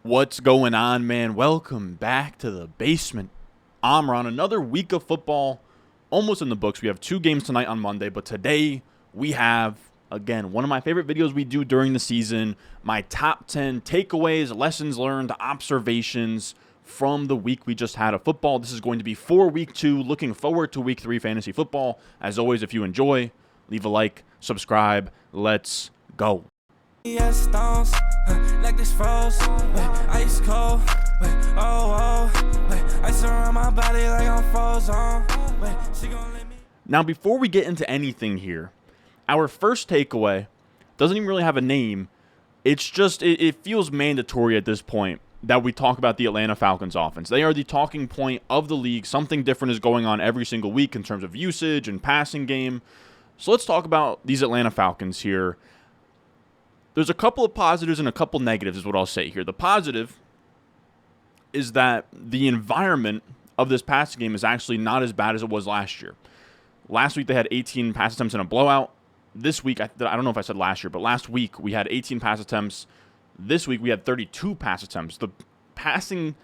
What's going on, man? Welcome back to the basement. I'm Ron. Another week of football almost in the books. We have 2 games tonight on Monday, but today we have, again, one of my favorite videos we do during the season, my top 10 takeaways, lessons learned, observations from the week we just had of football. This is going to be for week 2. Looking forward to week 3 fantasy football. As always, if you enjoy, leave a like, subscribe. Let's go. Yes, stones, like this froze, ice cold, ice around my body like I'm frozen, she gon' let me. Now, before we get into anything here, our first takeaway doesn't even really have a name. It's just, it feels mandatory at this point that we talk about the Atlanta Falcons offense. They are the talking point of the league. Something different is going on every single week in terms of usage and passing game. So let's talk about these Atlanta Falcons here. There's a couple of positives and a couple negatives is what I'll say here. The positive is that the environment of this passing game is actually not as bad as it was last year. Last week they had 18 pass attempts in a blowout. This week, I don't know if I said last year, but last week we had 18 pass attempts. This week we had 32 pass attempts. The passing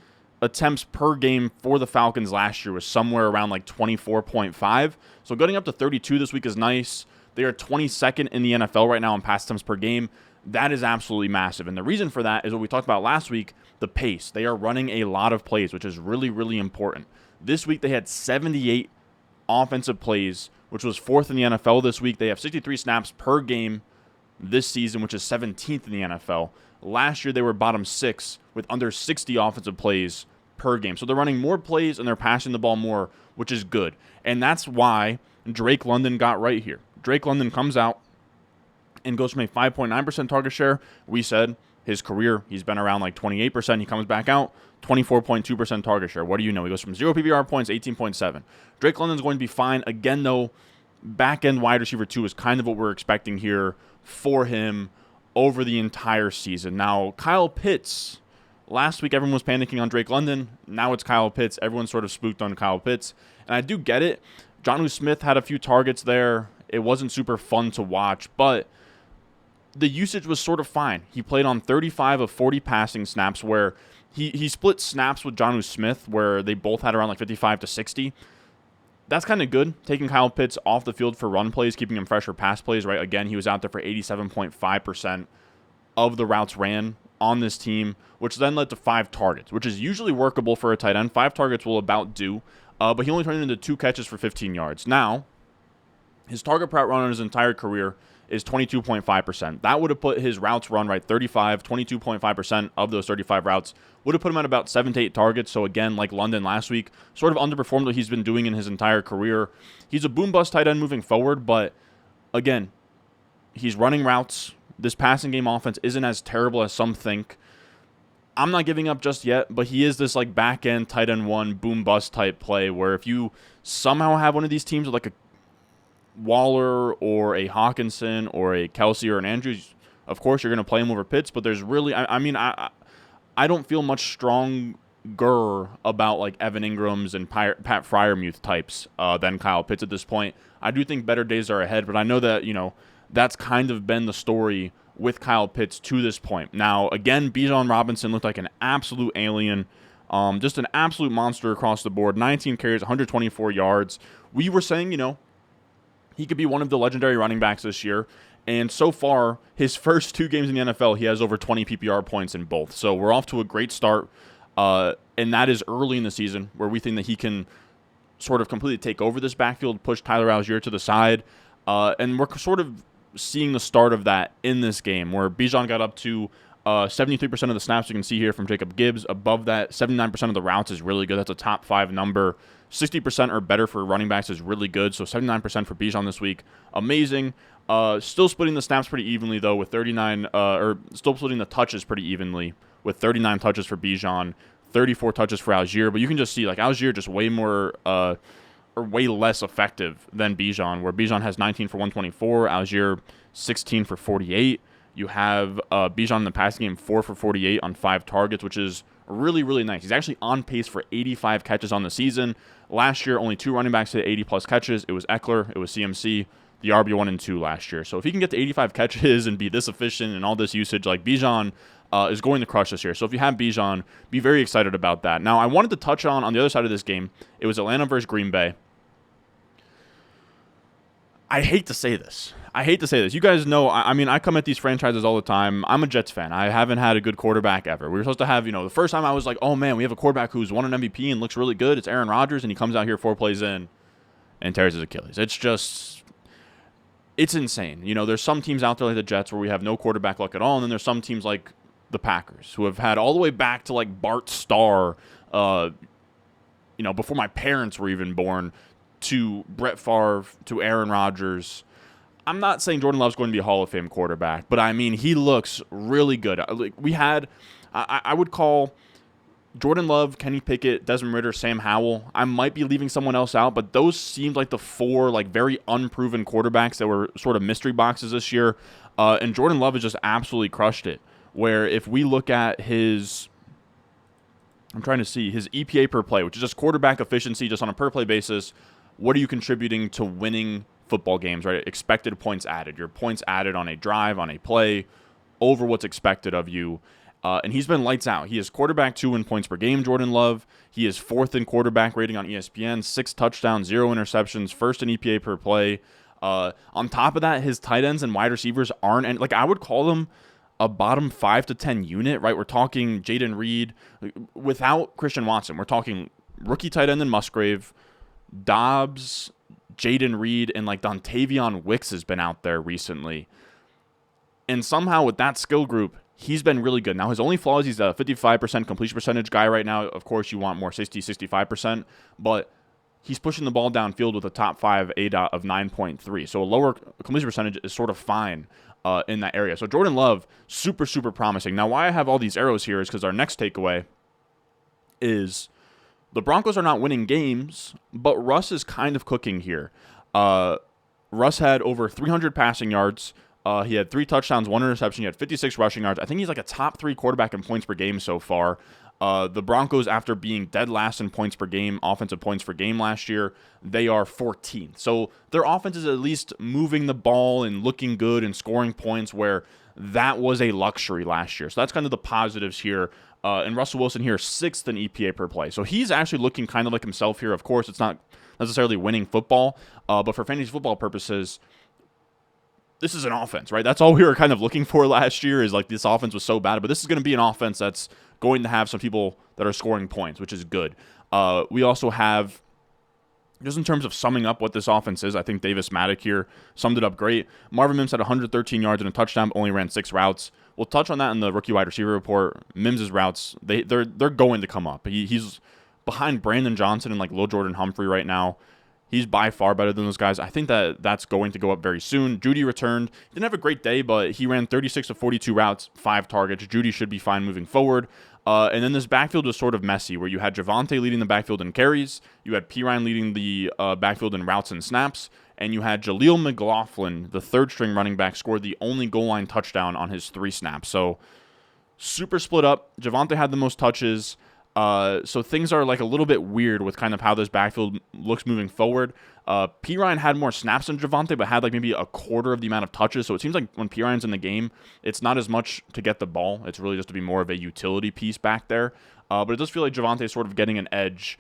attempts per game for the Falcons last year was somewhere around like 24.5. So getting up to 32 this week is nice. They are 22nd in the NFL right now in pass attempts per game. That is absolutely massive. And the reason for that is what we talked about last week, the pace. They are running a lot of plays, which is really, really important. This week they had 78 offensive plays, which was 4th in the NFL this week. They have 63 snaps per game this season, which is 17th in the NFL. Last year they were bottom 6 with under 60 offensive plays per game. So they're running more plays and they're passing the ball more, which is good. And that's why Drake London got right here. Drake London comes out and goes from a 5.9% target share. We said his career, he's been around like 28%. He comes back out, 24.2% target share. What do you know? He goes from 0 PPR points, 18.7. Drake London's going to be fine. Again, though, back-end wide receiver 2 is kind of what we're expecting here for him over the entire season. Now, Kyle Pitts, last week everyone was panicking on Drake London. Now it's Kyle Pitts. Everyone's sort of spooked on Kyle Pitts. And I do get it. Jonnu Smith had a few targets there. It wasn't super fun to watch, but the usage was sort of fine. He played on 35 of 40 passing snaps where he split snaps with Jonnu Smith where they both had around like 55 to 60. That's kind of good, taking Kyle Pitts off the field for run plays, keeping him fresh for pass plays, right? Again, he was out there for 87.5% of the routes ran on this team, which then led to 5 targets, which is usually workable for a tight end. 5 targets will about do, but he only turned into 2 catches for 15 yards. Now, his target per route run in his entire career is 22.5%. That would have put his routes run right 22.5% of those 35 routes would have put him at about 7 to 8 targets. So again, like London last week, sort of underperformed what he's been doing in his entire career. He's a boom bust tight end moving forward, but again, he's running routes. This passing game offense isn't as terrible as some think. I'm not giving up just yet, but he is this like back end tight end 1 boom bust type play where if you somehow have one of these teams with like a Waller or a Hawkinson or a Kelsey or an Andrews, of course you're going to play him over Pitts, but there's really, I don't feel much stronger about like Evan Ingram's and Pat Freiermuth types than Kyle Pitts at this point. I do think better days are ahead, but I know that, that's kind of been the story with Kyle Pitts to this point. Now, again, Bijan Robinson looked like an absolute alien, just an absolute monster across the board. 19 carries, 124 yards. We were saying, he could be one of the legendary running backs this year. And so far, his first 2 games in the NFL, he has over 20 PPR points in both. So we're off to a great start. And that is early in the season where we think that he can sort of completely take over this backfield, push Tyler Algier to the side. And we're sort of seeing the start of that in this game where Bijan got up to 73% of the snaps you can see here from Jacob Gibbs. Above that, 79% of the routes is really good. That's a top 5 number. 60% or better for running backs is really good. So 79% for Bijan this week. Amazing. Still splitting the snaps pretty evenly, though, with 39, or still splitting the touches pretty evenly with 39 touches for Bijan, 34 touches for Algier. But you can just see, like, Algier just way more, or way less effective than Bijan, where Bijan has 19 for 124, Algier 16 for 48. You have Bijan in the passing game 4 for 48 on 5 targets, which is really, really nice. He's actually on pace for 85 catches on the season. Last year, only 2 running backs hit 80-plus catches. It was Eckler, it was CMC, the RB1 and 2 last year. So if he can get to 85 catches and be this efficient and all this usage like Bijan, is going to crush this year. So if you have Bijan, be very excited about that. Now, I wanted to touch on the other side of this game. It was Atlanta versus Green Bay. I hate to say this. You guys know, I come at these franchises all the time. I'm a Jets fan. I haven't had a good quarterback ever. We were supposed to have, the first time I was like, oh man, we have a quarterback who's won an MVP and looks really good. It's Aaron Rodgers, and he comes out here 4 plays in and tears his Achilles. It's insane. There's some teams out there like the Jets where we have no quarterback luck at all, and then there's some teams like the Packers who have had all the way back to like Bart Starr, before my parents were even born, to Brett Favre, to Aaron Rodgers. I'm not saying Jordan Love's going to be a Hall of Fame quarterback, but I mean, he looks really good. I would call Jordan Love, Kenny Pickett, Desmond Ridder, Sam Howell. I might be leaving someone else out, but those seemed like the 4 like very unproven quarterbacks that were sort of mystery boxes this year. And Jordan Love has just absolutely crushed it. Where if we look at his EPA per play, which is just quarterback efficiency just on a per play basis, what are you contributing to winning football games, right? Expected points added. Your points added on a drive, on a play, over what's expected of you. And he's been lights out. He is quarterback 2 in points per game, Jordan Love. He is 4th in quarterback rating on ESPN, 6 touchdowns, 0 interceptions, 1st in EPA per play. On top of that, his tight ends and wide receivers aren't, and like I would call them a bottom 5 to 10 unit, right? We're talking Jaden Reed without Christian Watson. We're talking rookie tight end in Musgrave, Dobbs, Jaden Reed, and like Dontavion Wicks has been out there recently. And somehow with that skill group, he's been really good. Now, his only flaw is he's a 55% completion percentage guy right now. Of course, you want more 60, 65%, but he's pushing the ball downfield with a top 5 ADOT of 9.3. So a lower completion percentage is sort of fine in that area. So Jordan Love, super, super promising. Now, why I have all these arrows here is because our next takeaway is the Broncos are not winning games, but Russ is kind of cooking here. Russ had over 300 passing yards. He had 3 touchdowns, 1 interception. He had 56 rushing yards. I think he's like a top 3 quarterback in points per game so far. The Broncos, after being dead last in points per game, offensive points per game last year, they are 14th. So their offense is at least moving the ball and looking good and scoring points where that was a luxury last year. So that's kind of the positives here. And Russell Wilson here, 6th in EPA per play. So he's actually looking kind of like himself here. Of course, it's not necessarily winning football, but for fantasy football purposes, this is an offense, right? That's all we were kind of looking for last year, is like this offense was so bad, but this is going to be an offense that's going to have some people that are scoring points, which is good. We also have, just in terms of summing up what this offense is, I think Davis Maddock here summed it up great. Marvin Mims had 113 yards and a touchdown, only ran 6 routes. We'll touch on that in the rookie wide receiver report. Mims' routes, they're going to come up. He's behind Brandon Johnson and like Lil Jordan Humphrey right now. He's by far better than those guys. I think that's going to go up very soon. Judy returned. He didn't have a great day, but he ran 36 of 42 routes, 5 targets. Judy should be fine moving forward. And then this backfield was sort of messy, where you had Javonte leading the backfield in carries, you had Pirine leading the backfield in routes and snaps, and you had Jaleel McLaughlin, the 3rd-string running back, scored the only goal line touchdown on his 3 snaps. So super split up. Javonte had the most touches. So things are like a little bit weird with kind of how this backfield looks moving forward. Pirine had more snaps than Javonte, but had like maybe a quarter of the amount of touches. So it seems like when Pirine's in the game, it's not as much to get the ball. It's really just to be more of a utility piece back there. But it does feel like Javonte is sort of getting an edge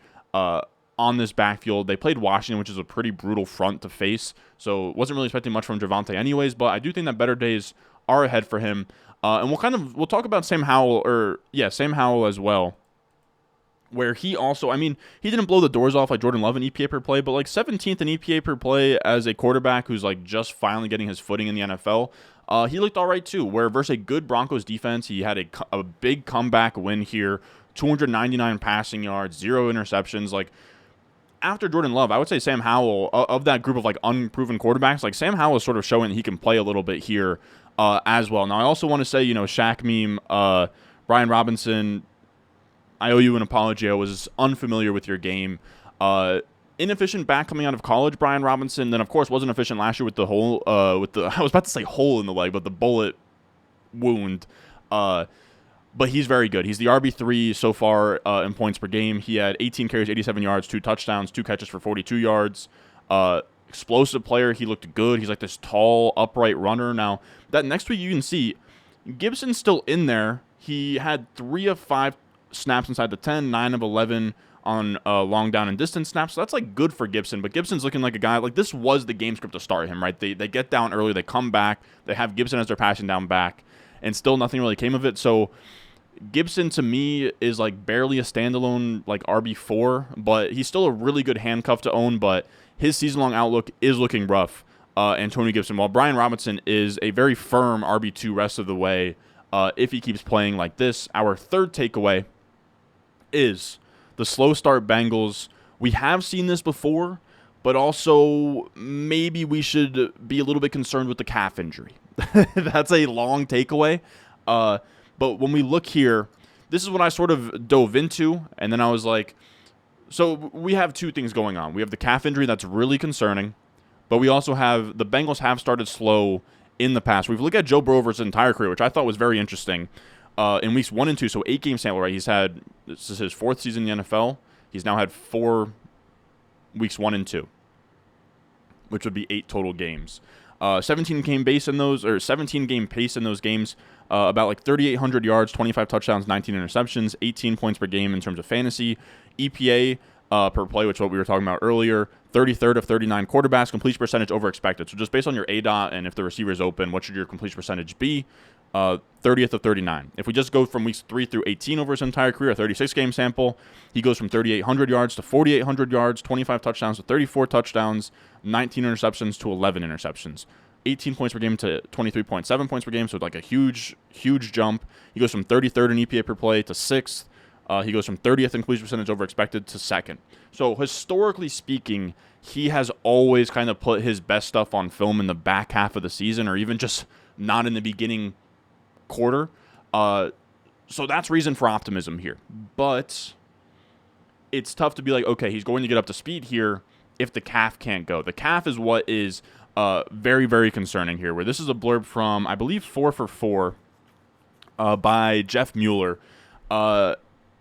on this backfield. They played Washington, which is a pretty brutal front to face. So wasn't really expecting much from Javonte anyways, but I do think that better days are ahead for him. And we'll talk about Sam Howell as well, where he also, he didn't blow the doors off like Jordan Love in EPA per play, but like 17th in EPA per play as a quarterback who's like just finally getting his footing in the NFL. He looked all right too, where versus a good Broncos defense, he had a big comeback win here, 299 passing yards, 0 interceptions. Like, after Jordan Love, I would say Sam Howell, of that group of like unproven quarterbacks, like Sam Howell is sort of showing that he can play a little bit here as well. Now, I also want to say, Shaq meme, Brian Robinson, I owe you an apology. I was unfamiliar with your game. Inefficient back coming out of college, Brian Robinson. Then, of course, wasn't efficient last year with the hole, I was about to say hole in the leg, but the bullet wound. But he's very good. He's the RB3 so far in points per game. He had 18 carries, 87 yards, 2 touchdowns, 2 catches for 42 yards. Explosive player. He looked good. He's like this tall, upright runner. Now, that next week you can see Gibson's still in there. He had 3 of 5 snaps inside the 10, 9 of 11 on long down and distance snaps. So that's like good for Gibson. But Gibson's looking like a guy, like this was the game script to start him, right? They get down early, they come back, they have Gibson as their passing down back, and still nothing really came of it. So Gibson to me is like barely a standalone like RB4, but he's still a really good handcuff to own. But his season-long outlook is looking rough. Antonio Gibson, while Brian Robinson is a very firm RB2 rest of the way, if he keeps playing like this. Our third takeaway is the slow start Bengals. We have seen this before, but also maybe we should be a little bit concerned with the calf injury. That's a long takeaway. But when we look here, this is what I sort of dove into, and then I was like, so we have two things going on. We have the calf injury that's really concerning, but we also have the Bengals have started slow in the past. We've looked at Joe Burrow over his entire career, which I thought was very interesting. In weeks 1 and 2, so 8-game sample, right? This is his 4th season in the NFL. He's now had 4 weeks 1 and 2, which would be 8 total games. 17-game pace in those games. About like 3,800 yards, 25 touchdowns, 19 interceptions, 18 points per game in terms of fantasy. EPA per play, which is what we were talking about earlier. 33rd of 39 quarterbacks, completion percentage over expected. So just based on your ADOT and if the receiver is open, what should your completion percentage be? 30th of 39. If we just go from weeks 3 through 18 over his entire career, a 36-game sample, he goes from 3,800 yards to 4,800 yards, 25 touchdowns to 34 touchdowns, 19 interceptions to 11 interceptions. 18 points per game to 23.7 points per game, so like a huge, huge jump. He goes from 33rd in EPA per play to 6th. He goes from 30th in completion percentage over expected to 2nd. So historically speaking, he has always kind of put his best stuff on film in the back half of the season, or even just not in the beginning quarter. So that's reason for optimism here. But it's tough to be like, okay, he's going to get up to speed here if the calf can't go. The calf is what is very, very concerning here, where this is a blurb from, I believe, 4 for 4 by Jeff Mueller.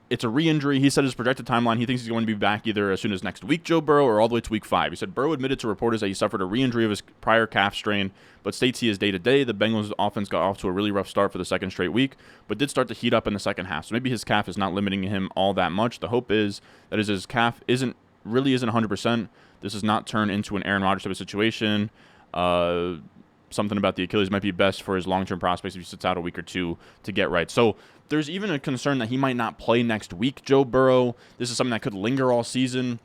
It's a re-injury. He said his projected timeline, he thinks he's going to be back either as soon as next week, Joe Burrow, or all the way to week 5. He said Burrow admitted to reporters that he suffered a re-injury of his prior calf strain, but states he is day-to-day. The Bengals offense got off to a really rough start for the second straight week, but did start to heat up in the second half. So maybe his calf is not limiting him all that much. The hope is that his calf isn't 100%. This does not turn into an Aaron Rodgers type of situation. Something about the Achilles might be best for his long-term prospects if he sits out a week or two to get right. So there's even a concern that he might not play next week, Joe Burrow. This is something that could linger all season.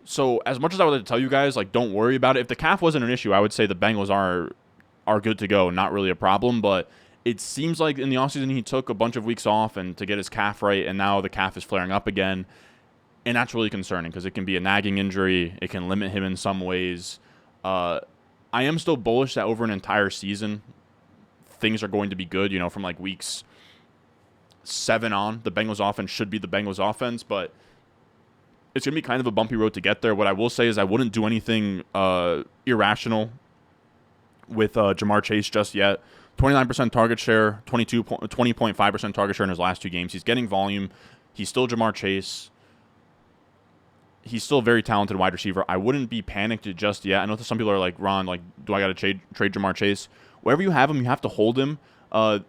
So as much as I would like to tell you guys, like, don't worry about it. If the calf wasn't an issue, I would say the Bengals are good to go, not really a problem. But it seems like in the offseason he took a bunch of weeks off and to get his calf right, and now the calf is flaring up again. And that's really concerning because it can be a nagging injury. It can limit him in some ways. I am still bullish that over an entire season, things are going to be good. From like weeks 7 on, the Bengals offense should be the Bengals offense, but it's going to be kind of a bumpy road to get there. What I will say is I wouldn't do anything irrational with Jahmyr Chase just yet. 29% target share, 20.5% target share in his last 2 games. He's getting volume. He's still Jahmyr Chase. He's still a very talented wide receiver. I wouldn't be panicked just yet. I know that some people are like, Ron, like, do I got to trade Jahmyr Chase? Wherever you have him, you have to hold him. I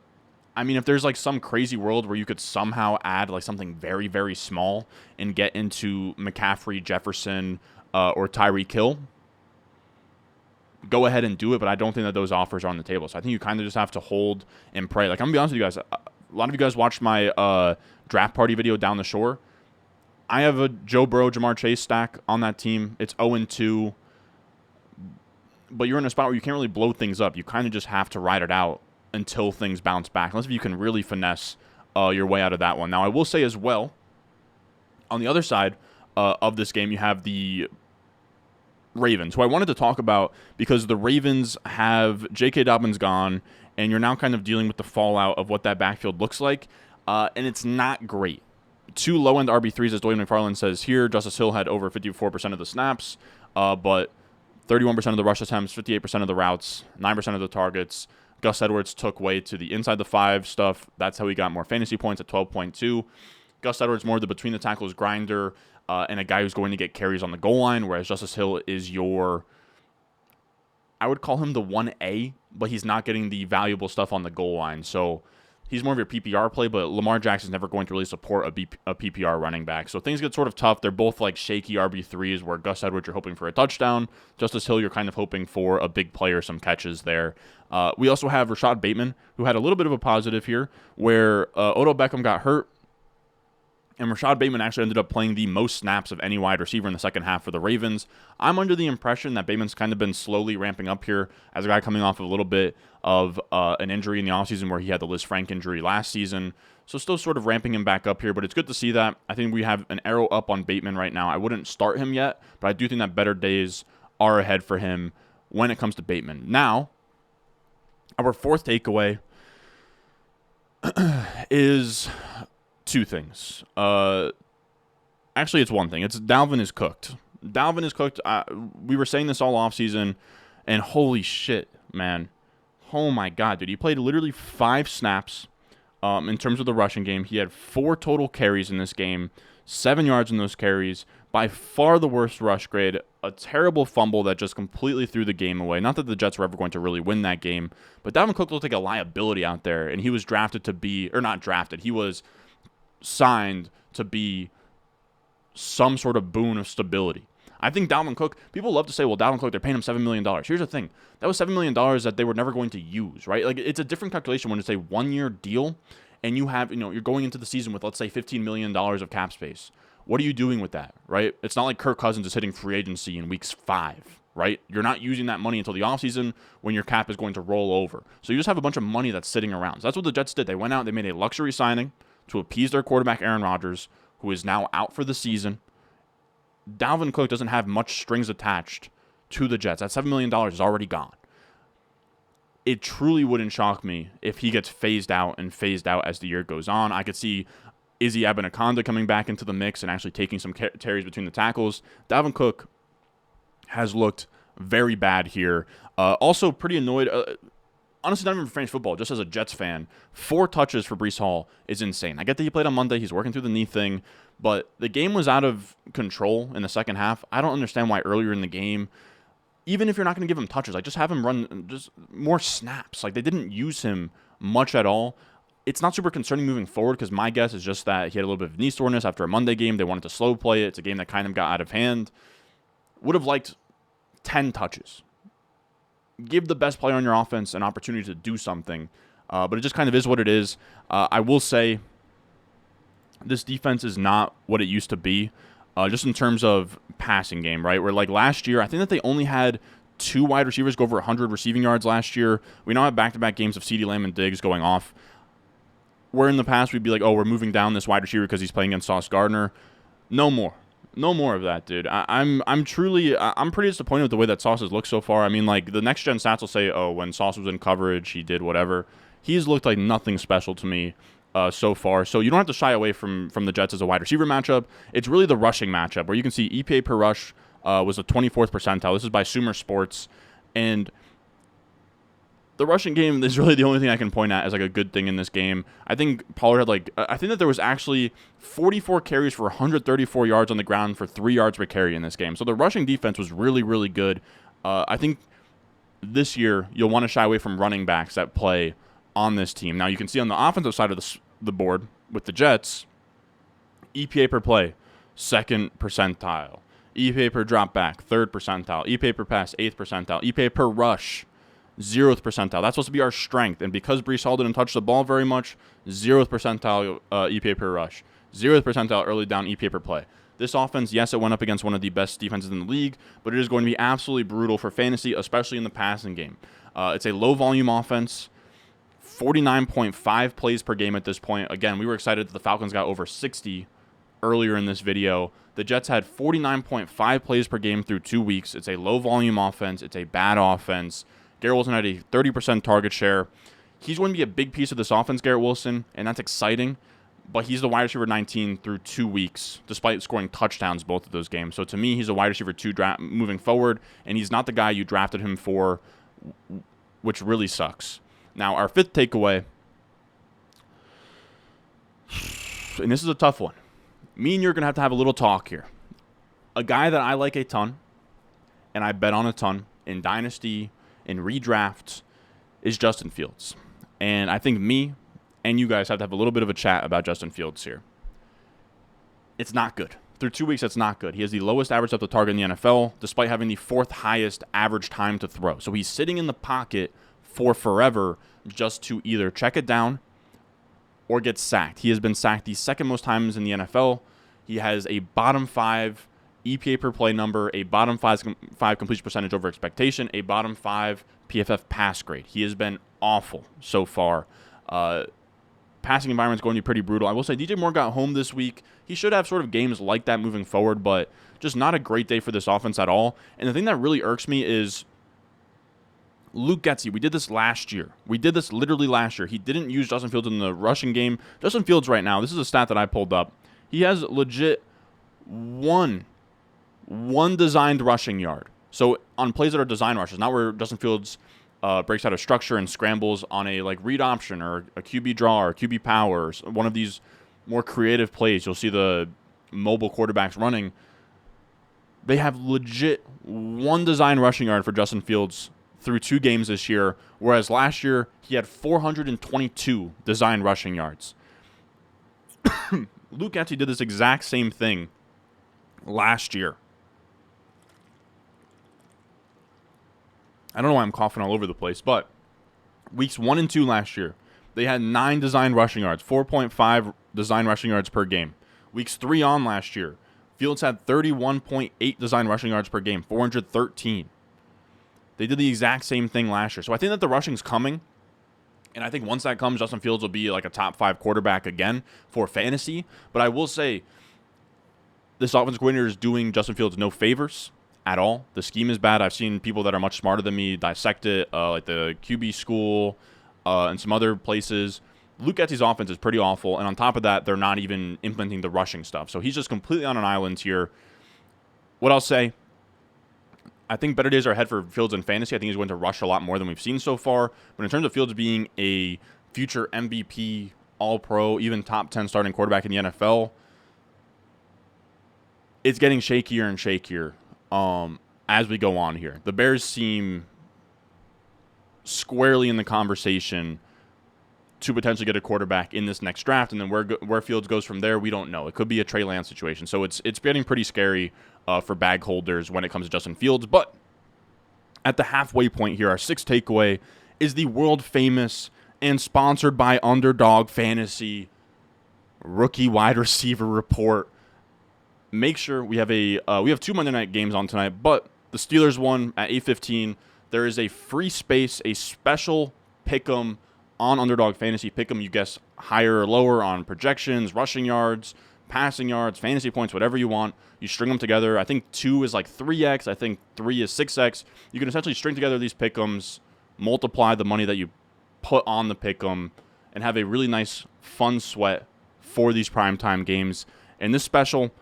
mean, if there's like some crazy world where you could somehow add like something very, very small and get into McCaffrey, Jefferson, or Tyreek Hill, go ahead and do it. But I don't think that those offers are on the table. So I think you kind of just have to hold and pray. Like, I'm going to be honest with you guys. A lot of you guys watched my draft party video down the shore. I have a Joe Burrow, Jahmyr Chase stack on that team. It's 0-2, but you're in a spot where you can't really blow things up. You kind of just have to ride it out until things bounce back, unless you can really finesse your way out of that one. Now, I will say as well, on the other side of this game, you have the Ravens, who I wanted to talk about because the Ravens have J.K. Dobbins gone, and you're now kind of dealing with the fallout of what that backfield looks like, and it's not great. 2 low-end RB3s, as Dwayne McFarland says here. Justice Hill had over 54% of the snaps, but 31% of the rush attempts, 58% of the routes, 9% of the targets. Gus Edwards took way to the inside the 5 stuff. That's how he got more fantasy points at 12.2. Gus Edwards more the between the tackles grinder and a guy who's going to get carries on the goal line, whereas Justice Hill is I would call him the 1A, but he's not getting the valuable stuff on the goal line. So he's more of your PPR play, but Lamar Jackson's never going to really support a PPR running back. So things get sort of tough. They're both like shaky RB3s where Gus Edwards, you're hoping for a touchdown. Justice Hill, you're kind of hoping for a big play or some catches there. We also have Rashad Bateman, who had a little bit of a positive here where Odell Beckham got hurt. And Rashad Bateman actually ended up playing the most snaps of any wide receiver in the second half for the Ravens. I'm under the impression that Bateman's kind of been slowly ramping up here as a guy coming off of a little bit of an injury in the offseason where he had the Liz Frank injury last season. So still sort of ramping him back up here, but it's good to see that. I think we have an arrow up on Bateman right now. I wouldn't start him yet, but I do think that better days are ahead for him when it comes to Bateman. Now, our fourth takeaway is two things. Actually, it's one thing. It's Dalvin is cooked. Dalvin is cooked. We were saying this all offseason, and holy shit, man. Oh, my God, dude. He played literally 5 snaps in terms of the rushing game. He had 4 total carries in this game, 7 yards in those carries. By far the worst rush grade. A terrible fumble that just completely threw the game away. Not that the Jets were ever going to really win that game, but Dalvin Cook looked like a liability out there, and he was drafted to be, or not drafted, he was signed to be some sort of boon of stability. I think Dalvin Cook, people love to say, well, Dalvin Cook, they're paying him $7 million. Here's the thing. That was $7 million that they were never going to use, right? Like, it's a different calculation when it's a 1-year deal and you have, you're going into the season with, let's say, $15 million of cap space. What are you doing with that, right? It's not like Kirk Cousins is hitting free agency in weeks 5, right? You're not using that money until the offseason when your cap is going to roll over. So you just have a bunch of money that's sitting around. So that's what the Jets did. They went out, they made a luxury signing to appease their quarterback, Aaron Rodgers, who is now out for the season. Dalvin Cook doesn't have much strings attached to the Jets. That $7 million is already gone. It truly wouldn't shock me if he gets phased out as the year goes on. I could see Izzy Abinaconda coming back into the mix and actually taking some carries between the tackles. Dalvin Cook has looked very bad here. Also pretty annoyed. Honestly, not even for fantasy football, just as a Jets fan, 4 touches for Breece Hall is insane. I get that he played on Monday. He's working through the knee thing, but the game was out of control in the second half. I don't understand why earlier in the game, even if you're not going to give him touches, like just have him run just more snaps. Like they didn't use him much at all. It's not super concerning moving forward because my guess is just that he had a little bit of knee soreness after a Monday game. They wanted to slow play it. It's a game that kind of got out of hand. Would have liked 10 touches. Give the best player on your offense an opportunity to do something, but it just kind of is what it is. I will say this defense is not what it used to be, just in terms of passing game, right? Where like last year, I think that they only had 2 wide receivers go over 100 receiving yards last year. We now have back-to-back games of CeeDee Lamb and Diggs going off. Where in the past we'd be like, oh, we're moving down this wide receiver because he's playing against Sauce Gardner. No more. No more of that, dude. I'm pretty disappointed with the way that Sauce has looked so far. I mean, like, the next-gen stats will say, oh, when Sauce was in coverage, he did whatever. He's looked like nothing special to me so far. So you don't have to shy away from the Jets as a wide receiver matchup. It's really the rushing matchup, where you can see EPA per rush was the 24th percentile. This is by Sumer Sports. And the rushing game is really the only thing I can point at as like a good thing in this game. I think Pollard had I think that there was actually 44 carries for 134 yards on the ground for 3 yards per carry in this game. So the rushing defense was really, really good. I think this year you'll want to shy away from running backs that play on this team. Now you can see on the offensive side of the board with the Jets, EPA per play, 2nd percentile. EPA per drop back, 3rd percentile. EPA per pass, 8th percentile. EPA per rush, 0th percentile. That's supposed to be our strength. And because Breece Hall didn't touch the ball very much, 0th percentile EPA per rush. 0th percentile early down EPA per play. This offense, yes, it went up against one of the best defenses in the league, but it is going to be absolutely brutal for fantasy, especially in the passing game. It's a low-volume offense, 49.5 plays per game at this point. Again, we were excited that the Falcons got over 60 earlier in this video. The Jets had 49.5 plays per game through 2 weeks. It's a low-volume offense. It's a bad offense. Garrett Wilson had a 30% target share. He's going to be a big piece of this offense, Garrett Wilson, and that's exciting. But he's the wide receiver 19 through 2 weeks, despite scoring touchdowns both of those games. So to me, he's a wide receiver 2 moving forward, and he's not the guy you drafted him for, which really sucks. Now, our 5th takeaway, and this is a tough one. Me and you're going to have a little talk here. A guy that I like a ton, and I bet on a ton in Dynasty, in redraft, is Justin Fields. And I think me and you guys have to have a little bit of a chat about Justin Fields here. It's not good. Through 2 weeks, that's not good. He has the lowest average depth of target in the NFL, despite having the 4th highest average time to throw. So he's sitting in the pocket for forever just to either check it down or get sacked. He has been sacked the 2nd most times in the NFL. He has a bottom 5 EPA per play number, a bottom 5 completion percentage over expectation, a bottom 5 PFF pass grade. He has been awful so far. Passing environment is going to be pretty brutal. I will say DJ Moore got home this week. He should have sort of games like that moving forward, but just not a great day for this offense at all. And the thing that really irks me is Luke Getsy. We did this last year. We did this literally last year. He didn't use Justin Fields in the rushing game. Justin Fields right now, this is a stat that I pulled up. He has legit one designed rushing yard. So on plays that are design rushes, not where Justin Fields breaks out of structure and scrambles on a read option or a QB draw or QB power, or one of these more creative plays. You'll see the mobile quarterbacks running. They have legit one design rushing yard for Justin Fields through 2 games this year, whereas last year he had 422 design rushing yards. Luke Getsy did this exact same thing last year. I don't know why I'm coughing all over the place, but weeks 1 and 2 last year, they had 9 design rushing yards, 4.5 design rushing yards per game. Weeks 3 on last year, Fields had 31.8 design rushing yards per game, 413. They did the exact same thing last year. So I think that the rushing's coming, and I think once that comes, Justin Fields will be like a top 5 quarterback again for fantasy. But I will say, this offensive coordinator is doing Justin Fields no favors at all. The scheme is bad. I've seen people that are much smarter than me dissect it, like the QB school and some other places. Luke Getsy's offense is pretty awful, and on top of that, they're not even implementing the rushing stuff. So he's just completely on an island here. What I'll say, I think better days are ahead for Fields in fantasy. I think he's going to rush a lot more than we've seen so far. But in terms of Fields being a future MVP, All-Pro, even top 10 starting quarterback in the NFL, it's getting shakier and shakier as we go on here. The Bears seem squarely in the conversation to potentially get a quarterback in this next draft, and then where Fields goes from there, we don't know. It could be a Trey Lance situation. So it's getting pretty scary for bag holders when it comes to Justin Fields. But at the halfway point here, our 6th takeaway is the world-famous and sponsored by Underdog Fantasy rookie wide receiver report. Make sure we have we have 2 Monday night games on tonight, but the Steelers won at 8:15. There is a free space, a special pick'em on Underdog Fantasy. Pick'em, you guess higher or lower on projections, rushing yards, passing yards, fantasy points, whatever you want. You string them together. I think 2 is like 3x. I think 3 is 6x. You can essentially string together these pick'ems, multiply the money that you put on the pick'em, and have a really nice, fun sweat for these primetime games. And this special,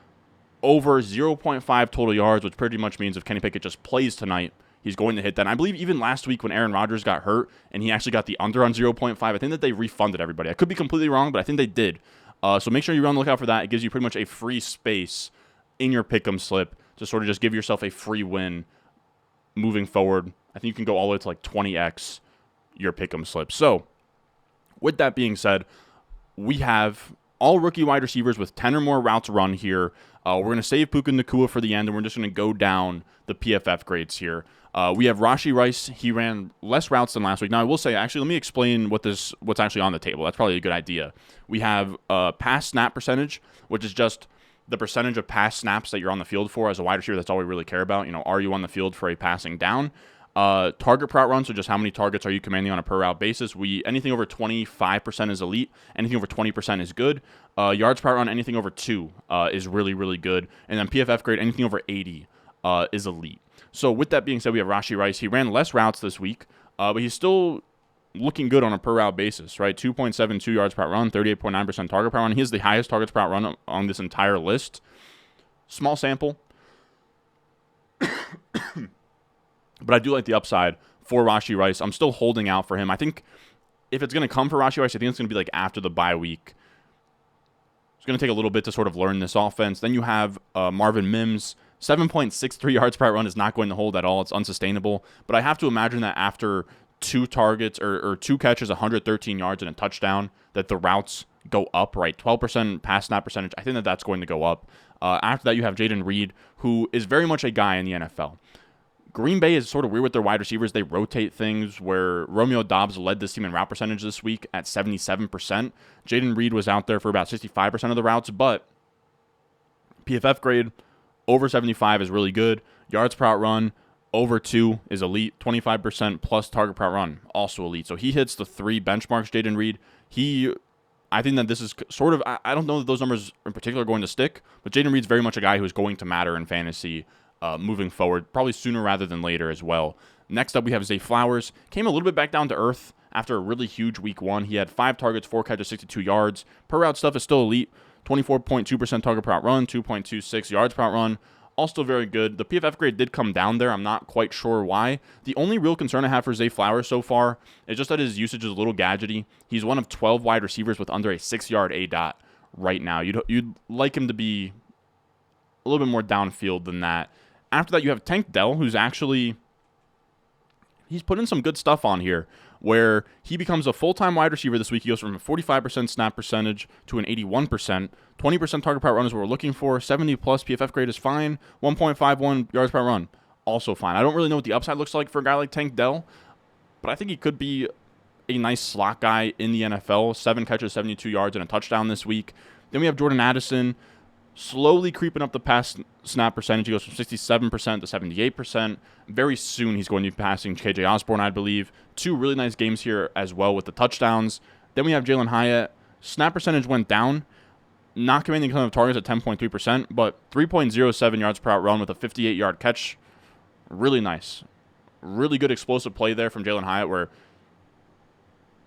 over 0.5 total yards, which pretty much means if Kenny Pickett just plays tonight, he's going to hit that. And I believe even last week when Aaron Rodgers got hurt and he actually got the under on 0.5, I think that they refunded everybody. I could be completely wrong, but I think they did. So make sure you're on the lookout for that. It gives you pretty much a free space in your pick'em slip to sort of just give yourself a free win moving forward. I think you can go all the way to like 20x your pick'em slip. So with that being said, we have all rookie wide receivers with 10 or more routes run here. We're going to save Puka Nacua for the end, and we're just going to go down the PFF grades here. We have Rashee Rice. He ran less routes than last week. Now, I will say, actually, let me explain what's actually on the table. That's probably a good idea. We have pass snap percentage, which is just the percentage of pass snaps that you're on the field for. As a wide receiver, that's all we really care about. Are you on the field for a passing down? Target per route run, so just how many targets are you commanding on a per route basis. Anything over 25% is elite. Anything over 20% is good. Yards per route run, anything over 2 is really, really good. And then PFF grade, anything over 80 is elite. So with that being said, we have Rashee Rice. He ran less routes this week, but he's still looking good on a per route basis, right? 2.72 yards per run, 38.9% target per run. He has the highest targets per run on this entire list. Small sample. But I do like the upside for Rashee Rice. I'm still holding out for him. I think if it's going to come for Rashee Rice, I think it's going to be like after the bye week. It's going to take a little bit to sort of learn this offense. Then you have Marvin Mims. 7.63 yards per run is not going to hold at all. It's unsustainable. But I have to imagine that after 2 targets or 2 catches, 113 yards, and a touchdown, that the routes go up, right? 12% pass snap percentage. I think that that's going to go up. After that, you have Jayden Reed, who is very much a guy in the NFL. Green Bay is sort of weird with their wide receivers. They rotate things, where Romeo Doubs led this team in route percentage this week at 77%. Jayden Reed was out there for about 65% of the routes, but PFF grade over 75 is really good. Yards per route run over 2 is elite. 25% plus target per route run, also elite. So he hits the 3 benchmarks, Jayden Reed. I think that this is sort of, I don't know that those numbers in particular are going to stick, but Jayden Reed's very much a guy who is going to matter in fantasy moving forward, probably sooner rather than later as well. Next up, we have Zay Flowers. Came a little bit back down to earth after a really huge week 1. He had 5 targets, 4 catches, 62 yards. Per route stuff is still elite. 24.2% target per route run, 2.26 yards per route run. All still very good. The PFF grade did come down there. I'm not quite sure why. The only real concern I have for Zay Flowers so far is just that his usage is a little gadgety. He's one of 12 wide receivers with under a 6-yard ADOT right now. You'd like him to be a little bit more downfield than that. After that, you have Tank Dell, who's actually, he's put in some good stuff on here, where he becomes a full-time wide receiver this week. He goes from a 45% snap percentage to an 81%. 20% target per run is what we're looking for. 70-plus PFF grade is fine. 1.51 yards per run, also fine. I don't really know what the upside looks like for a guy like Tank Dell, but I think he could be a nice slot guy in the NFL. 7 catches, 72 yards, and a touchdown this week. Then we have Jordan Addison, slowly creeping up the pass snap percentage. He goes from 67% to 78%. Very soon he's going to be passing KJ Osborne, I believe. 2 really nice games here as well with the touchdowns. Then we have Jalen Hyatt. Snap percentage went down. Not commanding a ton of targets at 10.3%, but 3.07 yards per route run with a 58-yard catch. Really nice. Really good explosive play there from Jalen Hyatt, where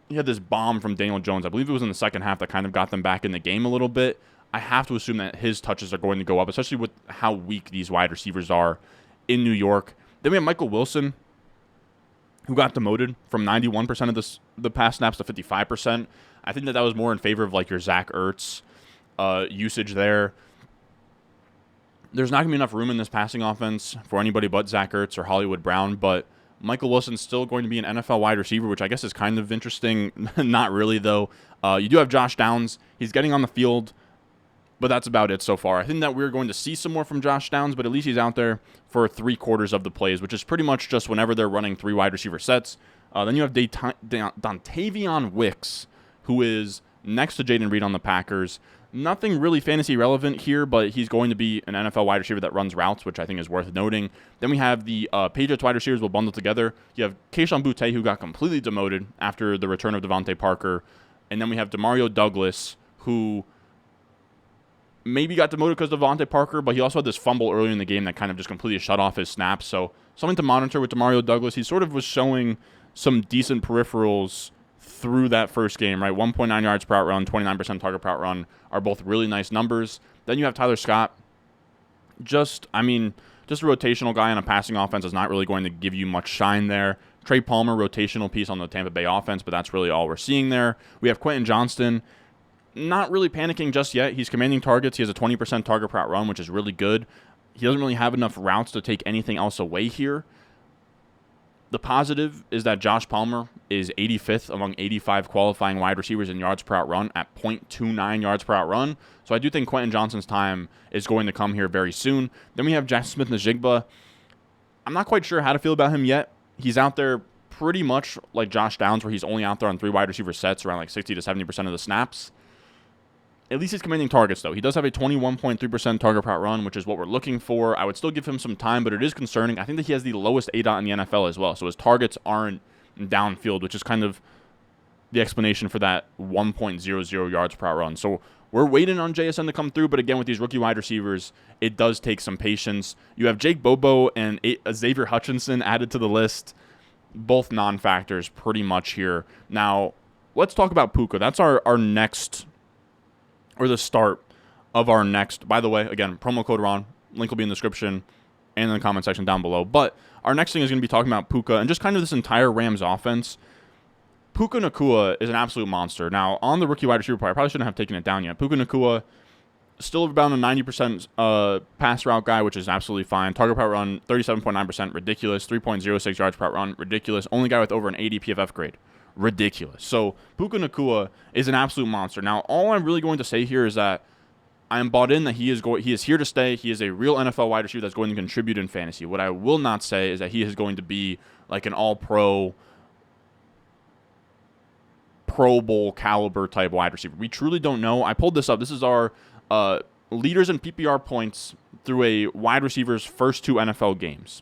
he had this bomb from Daniel Jones. I believe it was in the second half that kind of got them back in the game a little bit. I have to assume that his touches are going to go up, especially with how weak these wide receivers are in New York. Then we have Michael Wilson, who got demoted from 91% of the pass snaps to 55%. I think that was more in favor of like your Zach Ertz usage there. There's not going to be enough room in this passing offense for anybody but Zach Ertz or Hollywood Brown, but Michael Wilson's still going to be an NFL wide receiver, which I guess is kind of interesting. Not really, though. You do have Josh Downs. He's getting on the field, but that's about it so far. I think that we're going to see some more from Josh Downs, but at least he's out there for 3/4 of the plays, which is pretty much just whenever they're running 3 wide receiver sets. Then you have Dontavion Wicks, who is next to Jayden Reed on the Packers. Nothing really fantasy relevant here, but he's going to be an NFL wide receiver that runs routes, which I think is worth noting. Then we have the Patriots wide receivers will bundle together. You have Kayshon Boutte, who got completely demoted after the return of Devontae Parker. And then we have Demario Douglas, who maybe got demoted because of Devontae Parker, but he also had this fumble earlier in the game that kind of just completely shut off his snaps. So something to monitor with Demario Douglas. He sort of was showing some decent peripherals through that first game, right? 1.9 yards per route run, 29% target per route run are both really nice numbers. Then you have Tyler Scott. Just a rotational guy on a passing offense is not really going to give you much shine there. Trey Palmer, rotational piece on the Tampa Bay offense, but that's really all we're seeing there. We have Quentin Johnston. Not really panicking just yet. He's commanding targets. He has a 20% target per route run, which is really good. He doesn't really have enough routes to take anything else away here. The positive is that Josh Palmer is 85th among 85 qualifying wide receivers in yards per route run at 0.29 yards per route run. So I do think Quentin Johnston's time is going to come here very soon. Then we have Jackson Smith-Njigba. I'm not quite sure how to feel about him yet. He's out there pretty much like Josh Downs, where he's only out there on 3 wide receiver sets, around like 60 to 70% of the snaps. At least he's commanding targets, though. He does have a 21.3% target per route run, which is what we're looking for. I would still give him some time, but it is concerning. I think that he has the lowest ADOT in the NFL as well, so his targets aren't downfield, which is kind of the explanation for that 1.00 yards per route run. So we're waiting on JSN to come through, but again, with these rookie wide receivers, it does take some patience. You have Jake Bobo and Xavier Hutchinson added to the list, both non-factors pretty much here. Now, let's talk about Puka. That's our next, or the start of our next. By the way, again, promo code Ron. Link will be in the description and in the comment section down below. But our next thing is going to be talking about Puka and just kind of this entire Rams offense. Puka Nacua is an absolute monster. Now, on the rookie wide receiver part, I probably shouldn't have taken it down yet. Puka Nacua, Still about a 90% pass route guy, which is absolutely fine. Target per run, 37.9%, ridiculous. 3.06 yards per run, ridiculous. Only guy with over an 80 PFF grade, ridiculous. So Puka Nacua is an absolute monster. Now, all I'm really going to say here is that I am bought in that he is here to stay. He is a real NFL wide receiver that's going to contribute in fantasy. What I will not say is that he is going to be like an all-pro, Pro Bowl caliber type wide receiver. We truly don't know. I pulled this up. This is our leaders in PPR points through a wide receiver's first 2 NFL games.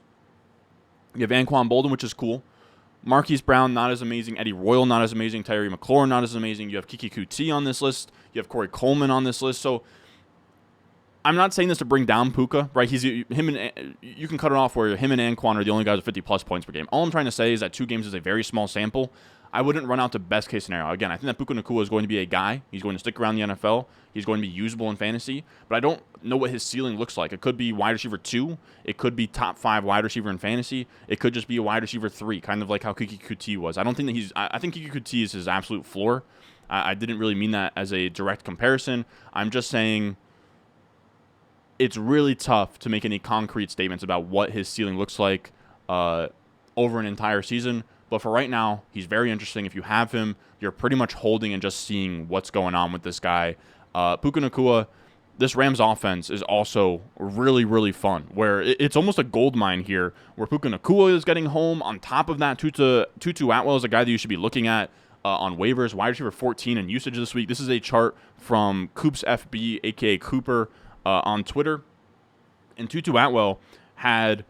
You have Anquan Bolden, which is cool. Marquise Brown, not as amazing. Eddie Royal, not as amazing. Terry McLaurin, not as amazing. You have Kiki Kuti on this list. You have Corey Coleman on this list. So I'm not saying this to bring down Puka, right? You can cut it off where him and Anquan are the only guys with 50-plus points per game. All I'm trying to say is that 2 games is a very small sample. I wouldn't run out to best-case scenario. Again, I think that Puka Nacua is going to be a guy. He's going to stick around the NFL. He's going to be usable in fantasy. But I don't know what his ceiling looks like. It could be wide receiver 2. It could be top 5 wide receiver in fantasy. It could just be a wide receiver 3, kind of like how Kiki Kuti was. I don't think that I think Kiki Kuti is his absolute floor. I didn't really mean that as a direct comparison. I'm just saying it's really tough to make any concrete statements about what his ceiling looks like over an entire season. But for right now, he's very interesting. If you have him, you're pretty much holding and just seeing what's going on with this guy. Puka Nacua, this Rams offense is also really, really fun, where it's almost a gold mine here, where Puka Nacua is getting home. On top of that, Tutu Atwell is a guy that you should be looking at on waivers. Wide receiver 14 in usage this week. This is a chart from Coops FB, a.k.a. Cooper, on Twitter. And Tutu Atwell had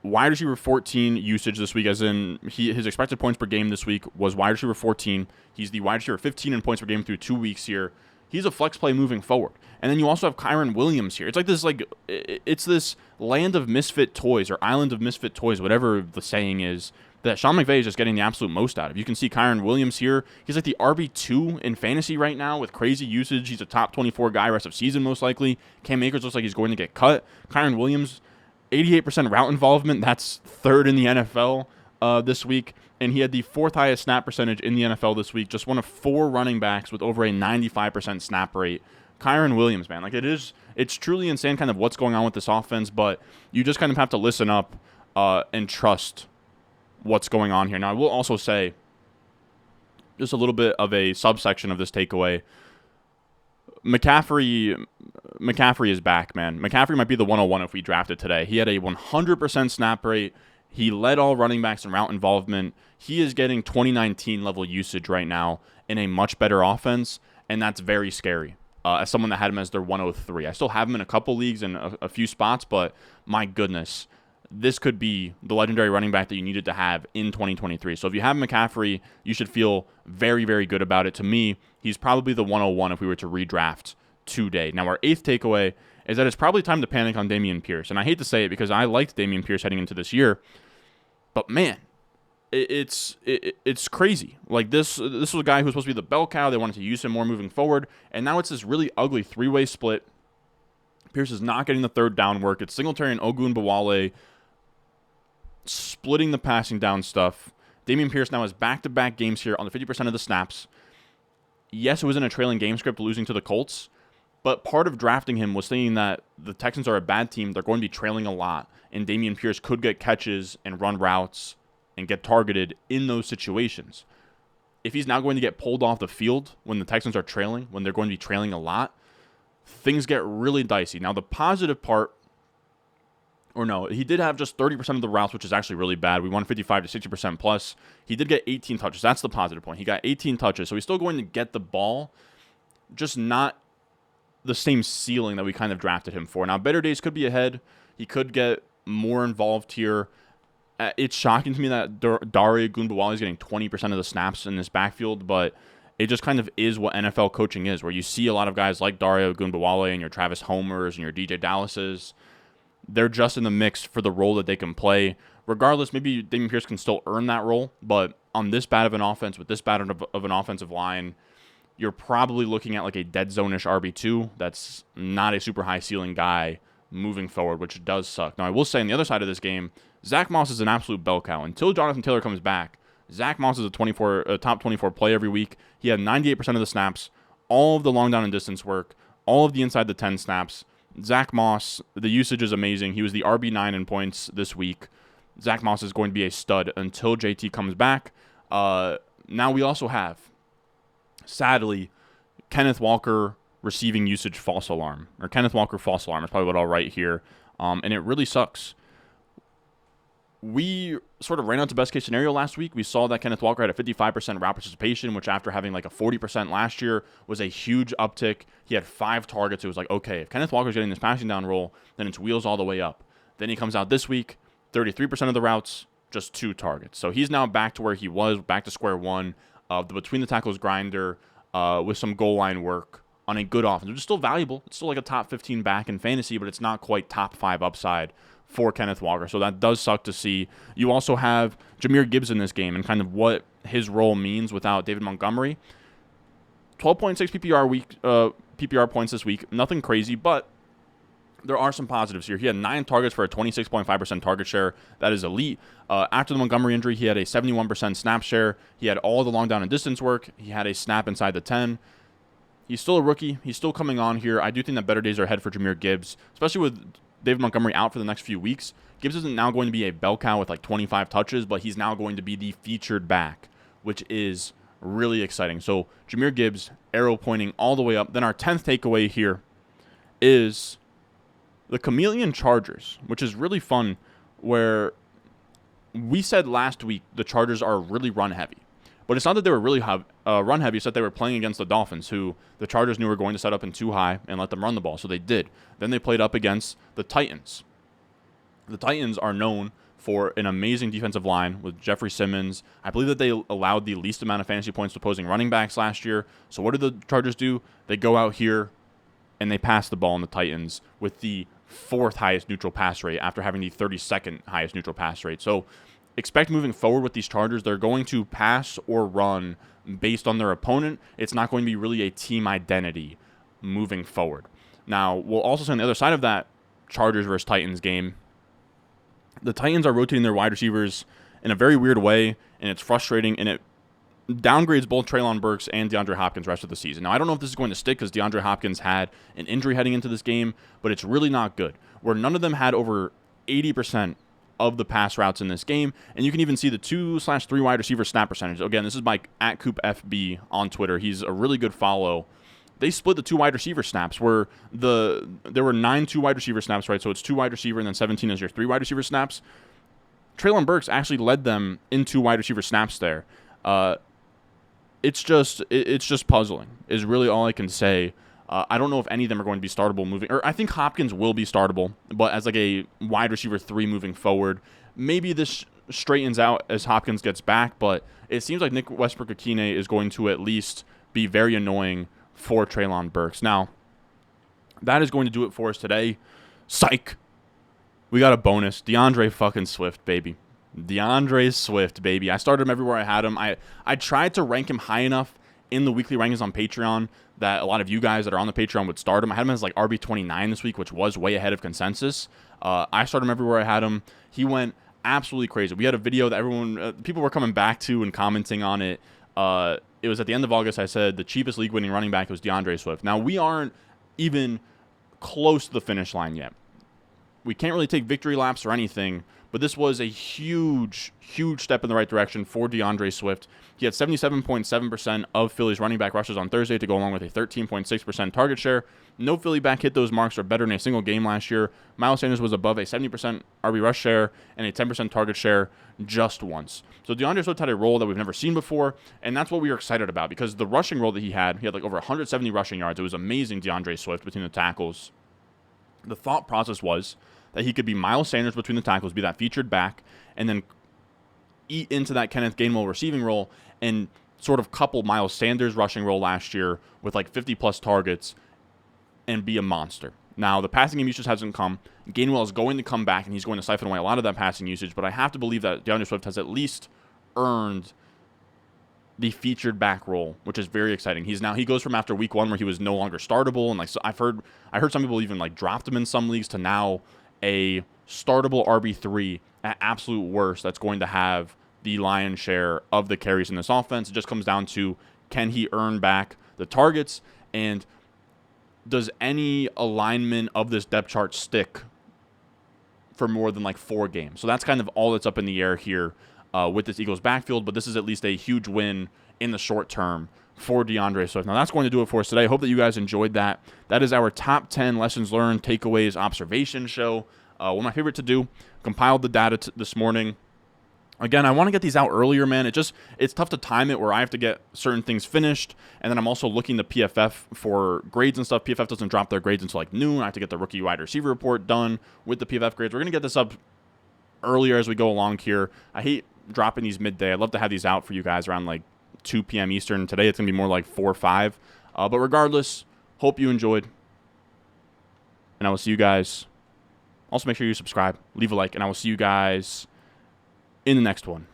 wide receiver 14 usage this week, as in his expected points per game this week was wide receiver 14. He's the wide receiver 15 in points per game through 2 weeks here. He's a flex play moving forward. And then you also have Kyron Williams here. It's like it's this land of misfit toys, or island of misfit toys, whatever the saying is, that Sean McVay is just getting the absolute most out of. You can see Kyron Williams here. He's like the RB2 in fantasy right now with crazy usage. He's a top 24 guy rest of season most likely. Cam Akers looks like he's going to get cut. Kyron Williams, 88% route involvement. That's 3rd in the NFL this week. And he had the 4th highest snap percentage in the NFL this week. Just one of 4 running backs with over a 95% snap rate. Kyron Williams, man. It's truly insane kind of what's going on with this offense, but you just kind of have to listen up and trust what's going on here. Now, I will also say, just a little bit of a subsection of this takeaway, McCaffrey is back, man. McCaffrey might be the 101 if we drafted today. He had a 100% snap rate. He led all running backs in route involvement. He is getting 2019 level usage right now in a much better offense, and that's very scary. As someone that had him as their 103. I still have him in a couple leagues and a few spots, but my goodness, this could be the legendary running back that you needed to have in 2023. So if you have McCaffrey, you should feel very, very good about it. To me, he's probably the 101 if we were to redraft today. Now, our 8th takeaway is that it's probably time to panic on Dameon Pierce. And I hate to say it because I liked Dameon Pierce heading into this year, but man, it's crazy. Like this was a guy who was supposed to be the bell cow. They wanted to use him more moving forward, and now it's this really ugly 3-way split. Pierce is not getting the third down work. It's Singletary and Ogunbowale splitting the passing down stuff. Dameon Pierce now has back-to-back games here on the 50% of the snaps. Yes, it was in a trailing game script losing to the Colts, but part of drafting him was thinking that the Texans are a bad team. They're going to be trailing a lot, and Dameon Pierce could get catches and run routes and get targeted in those situations. If he's now going to get pulled off the field when the Texans are trailing, when they're going to be trailing a lot, things get really dicey. Now, the positive part, he did have just 30% of the routes, which is actually really bad. We won 55 to 60% plus. He did get 18 touches. That's the positive point. He got 18 touches, so he's still going to get the ball, just not the same ceiling that we kind of drafted him for. Now, better days could be ahead. He could get more involved here. It's shocking to me that Dare Ogunbowale is getting 20% of the snaps in this backfield, but it just kind of is what NFL coaching is, where you see a lot of guys like Dare Ogunbowale and your Travis Homers and your DJ Dallases. They're just in the mix for the role that they can play. Regardless, maybe Dameon Pierce can still earn that role, but on this bad of an offense, with this bad of an offensive line, you're probably looking at like a dead zone-ish RB2 that's not a super high ceiling guy moving forward, which does suck. Now, I will say on the other side of this game, Zack Moss is an absolute bell cow. Until Jonathan Taylor comes back, Zack Moss is a top 24 play every week. He had 98% of the snaps, all of the long down and distance work, all of the inside the 10 snaps. Zack Moss, the usage is amazing. He was the RB9 in points this week. Zack Moss is going to be a stud until JT comes back. Now we also have, sadly, Kenneth Walker receiving usage false alarm. Or Kenneth Walker false alarm is probably what I'll write here. And it really sucks. We sort of ran out to best case scenario last week. We saw that Kenneth Walker had a 55% route participation, which after having like a 40% last year was a huge uptick. He had 5 targets. It was like, okay, if Kenneth Walker's getting this passing down role, then it's wheels all the way up. Then he comes out this week, 33% of the routes, just 2 targets. So he's now back to where he was, back to square one of the between the tackles grinder with some goal line work on a good offense, which is still valuable. It's still like a top 15 back in fantasy, but it's not quite top 5 upside for Kenneth Walker. So that does suck to see. You also have Jahmyr Gibbs in this game and kind of what his role means without David Montgomery. 12.6 PPR points this week. Nothing crazy, but there are some positives here. He had 9 targets for a 26.5% target share. That is elite. After the Montgomery injury, he had a 71% snap share. He had all the long down and distance work. He had a snap inside the 10. He's still a rookie. He's still coming on here. I do think that better days are ahead for Jahmyr Gibbs, especially with David Montgomery out for the next few weeks. Gibbs isn't now going to be a bell cow with like 25 touches, but he's now going to be the featured back, which is really exciting. So Jahmyr Gibbs, arrow pointing all the way up. Then our 10th takeaway here is the Chameleon Chargers, which is really fun, where we said last week the Chargers are really run heavy. But it's not that they were really run heavy. It's that they were playing against the Dolphins, who the Chargers knew were going to set up in too high and let them run the ball. So they did. Then they played up against the Titans. The Titans are known for an amazing defensive line with Jeffrey Simmons. I believe that they allowed the least amount of fantasy points to opposing running backs last year. So what did the Chargers do? They go out here and they pass the ball on the Titans with the 4th highest neutral pass rate after having the 32nd highest neutral pass rate. So expect moving forward with these Chargers, they're going to pass or run based on their opponent. It's not going to be really a team identity moving forward. Now, we'll also see on the other side of that Chargers versus Titans game, the Titans are rotating their wide receivers in a very weird way, and it's frustrating, and it downgrades both Treylon Burks and DeAndre Hopkins the rest of the season. Now, I don't know if this is going to stick because DeAndre Hopkins had an injury heading into this game, but it's really not good, where none of them had over 80% of the pass routes in this game, and you can even see the 2/3 wide receiver snap percentage. Again, this is by @CoopFB on Twitter. He's a really good follow. They split the 2 wide receiver snaps where there were 9 2 wide receiver snaps, right? So it's 2 wide receiver and then 17 is your 3 wide receiver snaps. Treylon Burks actually led them in 2 wide receiver snaps there. It's just puzzling is really all I can say. I don't know if any of them are going to be startable moving, or I think Hopkins will be startable, but as like a wide receiver 3 moving forward. Maybe this straightens out as Hopkins gets back, but it seems like Nick Westbrook-Akine is going to at least be very annoying for Treylon Burks. Now, that is going to do it for us today. Psych! We got a bonus. DeAndre fucking Swift, baby. DeAndre Swift, baby. I started him everywhere I had him. I tried to rank him high enough in the weekly rankings on Patreon that a lot of you guys that are on the Patreon would start him. I had him as like RB29 this week, which was way ahead of consensus. I started him everywhere I had him. He went absolutely crazy. We had a video that people were coming back to and commenting on it. It was at the end of August. I said the cheapest league-winning running back was DeAndre Swift. Now, we aren't even close to the finish line yet. We can't really take victory laps or anything, but this was a huge, huge step in the right direction for DeAndre Swift. He had 77.7% of Philly's running back rushes on Thursday to go along with a 13.6% target share. No Philly back hit those marks or better in a single game last year. Miles Sanders was above a 70% RB rush share and a 10% target share just once. So DeAndre Swift had a role that we've never seen before, and that's what we were excited about because the rushing role that he had like over 170 rushing yards. It was amazing, DeAndre Swift, between the tackles. The thought process was that he could be Miles Sanders between the tackles, be that featured back, and then eat into that Kenneth Gainwell receiving role and sort of couple Miles Sanders' rushing role last year with like 50-plus targets and be a monster. Now, the passing game usage hasn't come. Gainwell is going to come back, and he's going to siphon away a lot of that passing usage, but I have to believe that DeAndre Swift has at least earned the featured back role, which is very exciting. He goes from after week 1 where he was no longer startable, and like so I heard some people even like dropped him in some leagues to now a startable RB3 at absolute worst that's going to have the lion's share of the carries in this offense. It just comes down to, can he earn back the targets? And does any alignment of this depth chart stick for more than like 4 games? So that's kind of all that's up in the air here with this Eagles backfield, but this is at least a huge win in the short term for DeAndre Swift. Now, that's going to do it for us today. I hope that you guys enjoyed that. That is our top 10 lessons learned, takeaways, observation show. One of my favorite to do. Compiled the data this morning. Again, I want to get these out earlier, man. It's tough to time it where I have to get certain things finished, and then I'm also looking to PFF for grades and stuff. PFF doesn't drop their grades until like noon. I have to get the rookie wide receiver report done with the PFF grades. We're going to get this up earlier as we go along here. I hate dropping these midday. I'd love to have these out for you guys around like 2 p.m. Eastern. Today it's going to be more like 4 or 5. But regardless, hope you enjoyed. And I will see you guys. Also, make sure you subscribe, leave a like, and I will see you guys in the next one.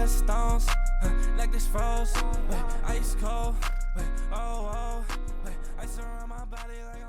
Stones, like this froze, ice cold, ice around my body like